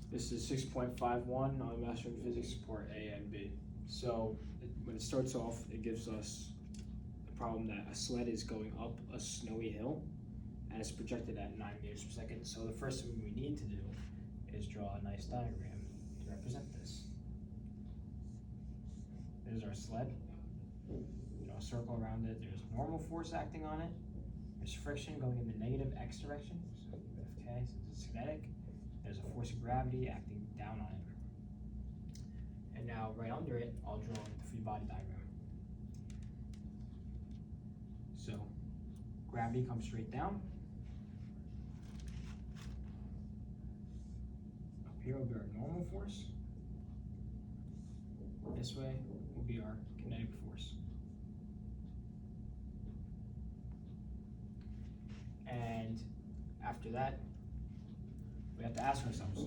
This is 6.51 on Master in Physics Part A and B. So when it starts off, it gives us the problem that a sled is going up a snowy hill and it's projected at 9 meters per second. So the first thing we need to do is draw a nice diagram to represent this. There's our sled. Draw a circle around it. There's normal force acting on it. There's friction going in the negative x direction. So Fk, since it's kinetic. There's a force of gravity acting down on it. And now right under it, I'll draw the free body diagram. So gravity comes straight down. Up here will be our normal force. This way will be our kinetic force. And after that, we have to ask ourselves,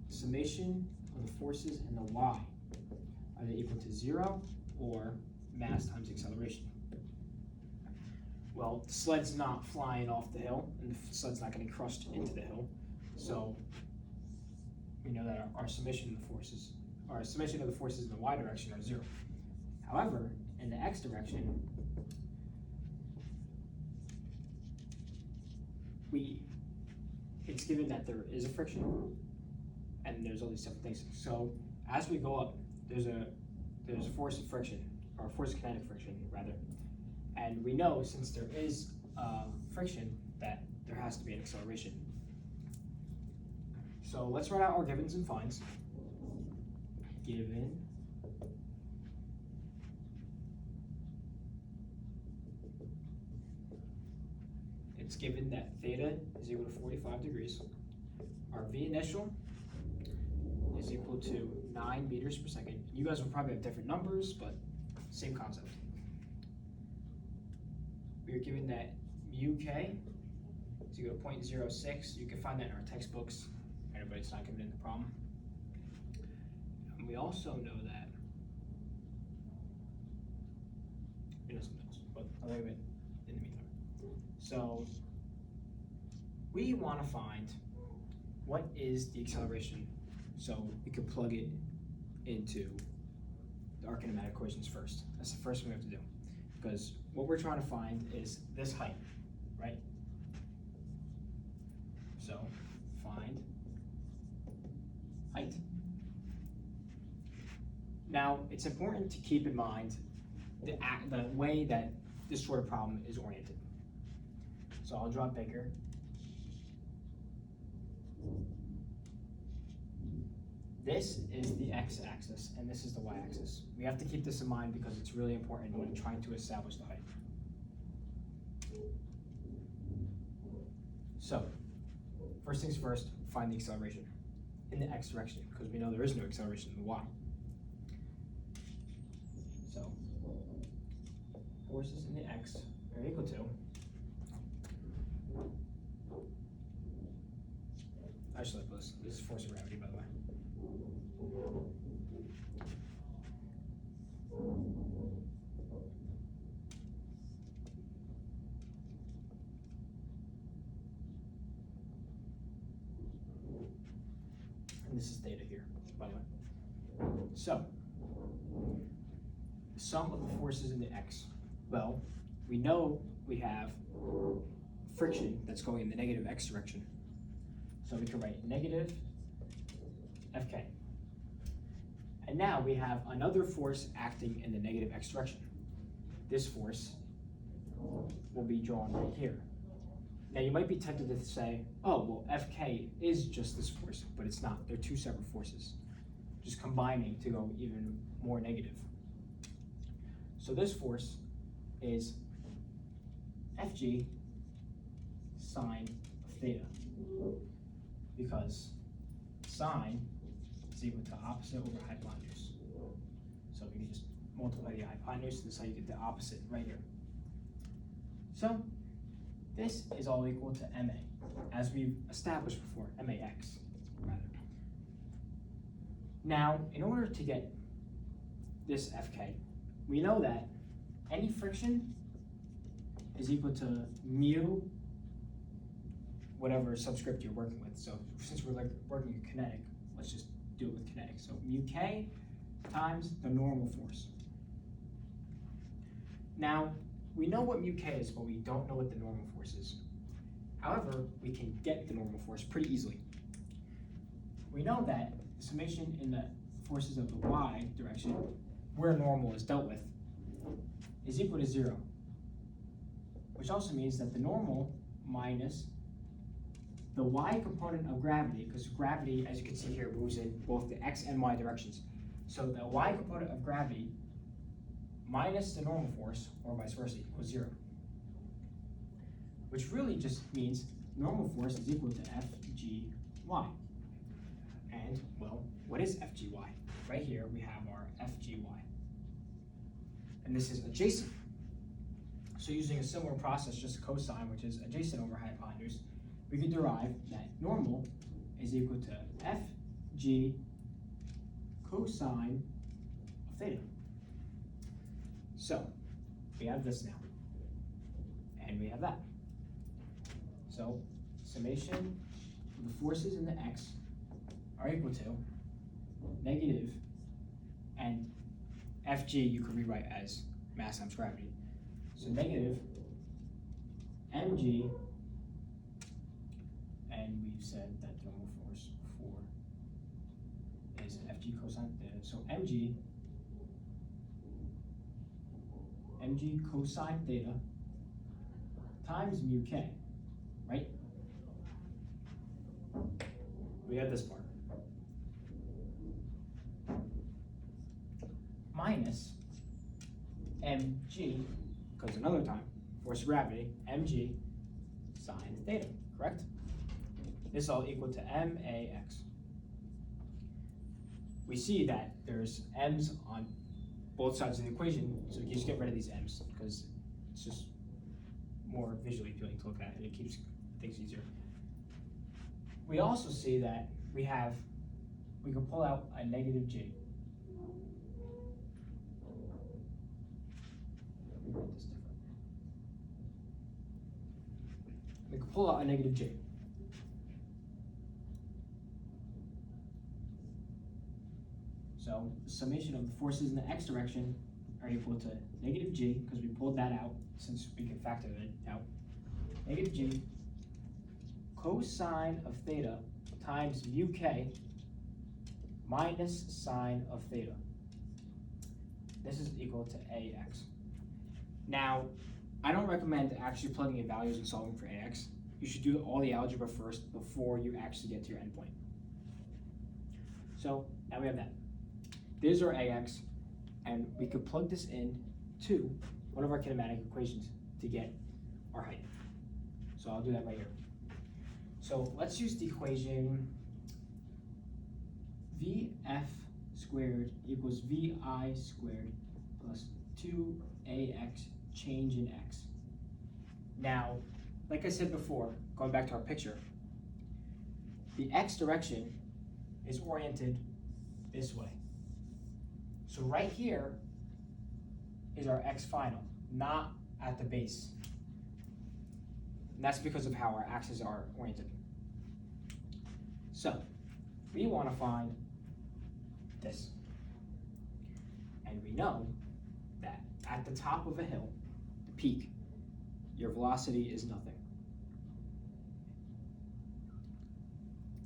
summation of the forces in the y, are they equal to 0 or mass times acceleration? Well, the sled's not flying off the hill, and the sled's not getting crushed into the hill, so we know that our summation of the forces, in the y direction are 0. However, in the x direction, it's given that there is a friction and there's all these different things. So as we go up, there's a force of friction, or force of kinetic friction rather. And we know since there is friction that there has to be an acceleration. So let's write out our givens and finds. Given it's given that theta is equal to 45 degrees. Our V initial is equal to 9 meters per second. You guys will probably have different numbers, but same concept. We are given that mu k is equal to 0.06. You can find that in our textbooks. Everybody's not given in the problem. And we also know that, something else, but I'll leave it in the meantime. So we want to find what is the acceleration, so we can plug it into our kinematic equations first. That's the first thing we have to do, because what we're trying to find is this height, right? So find height. Now it's important to keep in mind the way that this sort of problem is oriented. So I'll draw it bigger. This is the x-axis, and this is the y-axis. We have to keep this in mind because it's really important when trying to establish the height. So, first things first, find the acceleration in the x direction, because we know there is no acceleration in the y. So, forces in the x are equal to, actually, this is force of gravity, by the way. And this is theta here, by the way. So, the sum of the forces in the x. Well, we know we have friction that's going in the negative x direction. So we can write negative Fk. And now we have another force acting in the negative x direction. This force will be drawn right here. Now you might be tempted to say, oh, well, Fk is just this force, but it's not. They're two separate forces, just combining to go even more negative. So this force is Fg sine of theta, because sine is equal to opposite over hypotenuse. So we can just multiply the hypotenuse, this is how you get the opposite right here. So this is all equal to ma, as we've established before, max, rather. Now, in order to get this Fk, we know that any friction is equal to mu whatever subscript you're working with. So since we're like working with kinetic, let's just do it with kinetic. So mu k times the normal force. Now, we know what mu k is, but we don't know what the normal force is. However, we can get the normal force pretty easily. We know that the summation in the forces of the y direction, where normal is dealt with, is equal to 0. Which also means that the normal minus the y component of gravity, because gravity, as you can see here, moves in both the x and y directions. So the y component of gravity minus the normal force, or vice versa, equals 0. Which really just means normal force is equal to Fgy. And, well, what is Fgy? Right here we have our Fgy. And this is adjacent. So using a similar process, just cosine, which is adjacent over hypotenuse, we can derive that normal is equal to Fg cosine of theta. So we have this now, and we have that. So summation of the forces in the x are equal to negative, and Fg you can rewrite as mass times gravity. So negative mg, and we've said that the normal force before is Fg cosine theta. So mg cosine theta times mu k, right? We have this part. Minus mg, because another time, force of gravity, mg sine theta, correct? This is all equal to max. We see that there's m's on both sides of the equation, so we can just get rid of these m's because it's just more visually appealing to look at, and it keeps things easier. We also see that we can pull out a negative g. We can pull out a negative g. So the summation of the forces in the x direction are equal to negative g, because we pulled that out since we can factor it out. Negative g cosine of theta times mu k minus sine of theta. This is equal to ax. Now, I don't recommend actually plugging in values and solving for ax. You should do all the algebra first before you actually get to your endpoint. So now we have that. There's our ax, and we could plug this in to one of our kinematic equations to get our height. So I'll do that right here. So let's use the equation Vf squared equals Vi squared plus 2ax change in x. Now, like I said before, going back to our picture, the x direction is oriented this way. So right here is our x final, not at the base. And that's because of how our axes are oriented. So we want to find this. And we know that at the top of a hill, the peak, your velocity is nothing.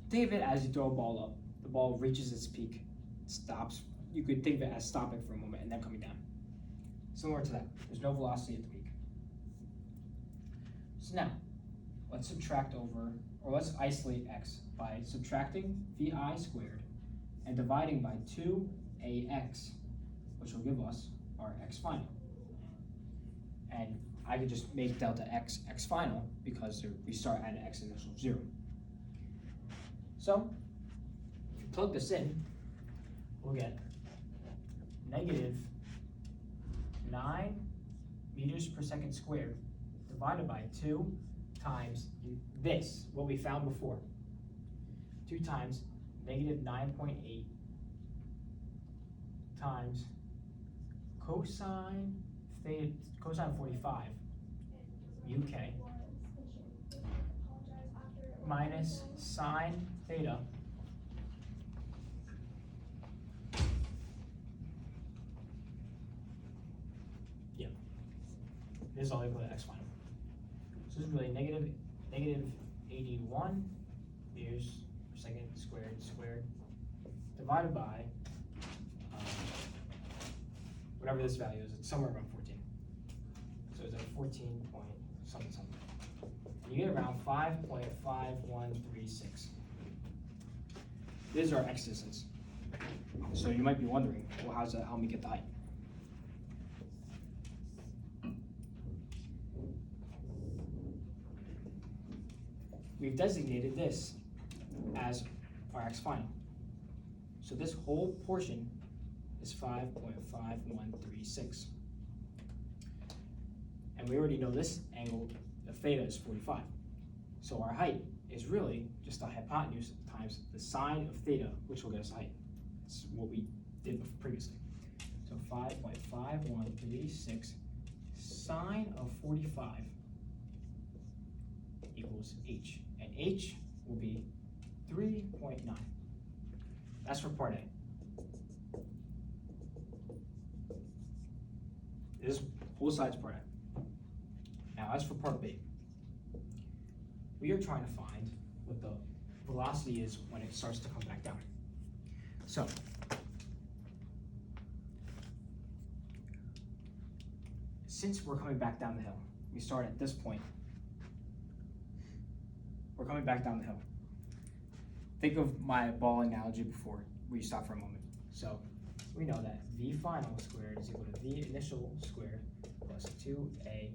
Think of it as you throw a ball up. The ball reaches its peak, stops. You could think of it as stopping for a moment and then coming down. Similar to that. There's no velocity at the peak. So now, let's subtract over, or let's isolate x by subtracting Vi squared and dividing by 2ax, which will give us our x final. And I could just make delta x x final because we start at an x initial of 0. So, if you plug this in, we'll get negative 9 meters per second squared divided by 2 times this, what we found before. 2 times negative 9.8 times cosine theta, cosine 45 mu k minus sine theta this is all equal to x final. So this is really negative 81 meters per second squared divided by whatever this value is. It's somewhere around 14. So it's at 14 point something. And you get around 5.5136. This is our x distance. So you might be wondering, well, how does that help me get the height? We've designated this as our x final. So this whole portion is 5.5136. And we already know this angle of theta is 45. So our height is really just the hypotenuse times the sine of theta, which will get us height. That's what we did previously. So 5.5136 sine of 45 equals h. And h will be 3.9. That's for part A. This whole side's part A. Now as for part B, we are trying to find what the velocity is when it starts to come back down. So, since we're coming back down the hill, we start at this point. We're coming back down the hill. Think of my ball analogy before, where you stop for a moment. So we know that v final squared is equal to v initial squared plus 2a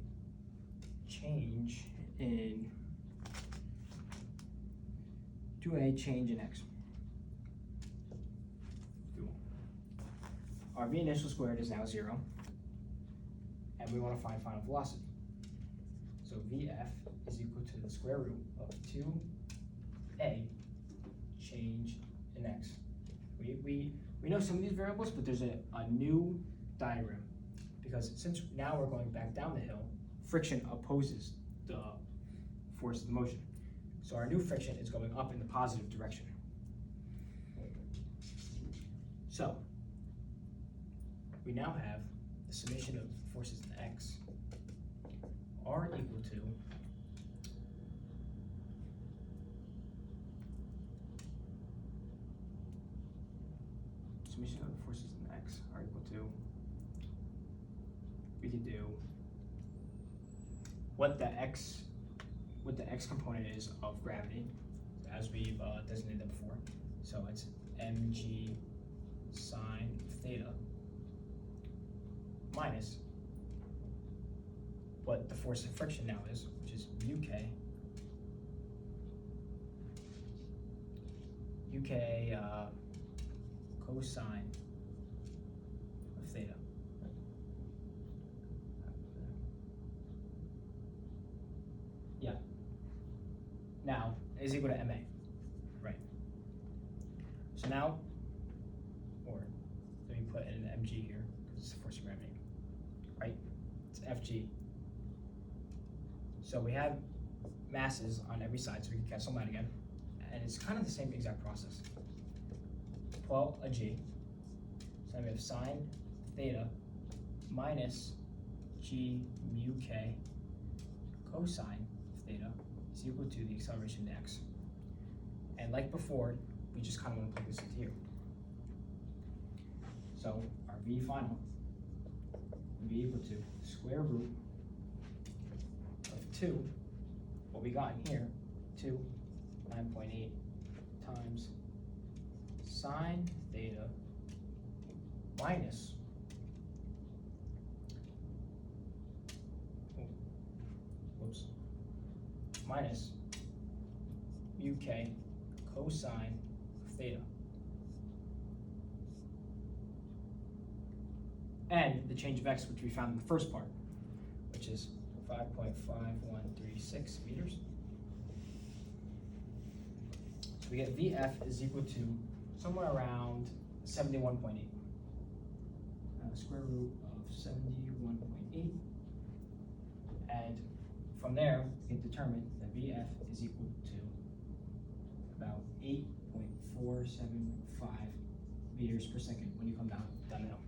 change in x. Our v initial squared is now 0, and we want to find final velocity. So vf is equal to the square root of 2a change in x. We know some of these variables, but there's a new diagram, because since now we're going back down the hill, friction opposes the force of the motion. So our new friction is going up in the positive direction. So we now have the summation of forces in x are equal to summation of the forces in x are equal to, we could do what the x component is of gravity, as we've designated that before. So it's mg sine theta minus what the force of friction now is, which is uk cosine of theta. Yeah. Now is equal to ma, right? So now, or let me put in an mg here because it's the force of gravity, right? It's fg. So we have masses on every side, so we can cancel them out again, and it's kind of the same exact process. Pull a g, so we have sine theta minus g mu k cosine theta is equal to the acceleration to x. And like before, we just kind of want to plug this into here. So our v final would be equal to square root of 2, what we got in here, 9.8 times sine theta minus minus mu k cosine theta. And the change of x, which we found in the first part, which is 5.5136 meters. So we get VF is equal to somewhere around 71.8. Square root of 71.8. And from there, we can determine that VF is equal to about 8.475 meters per second when you come down the hill.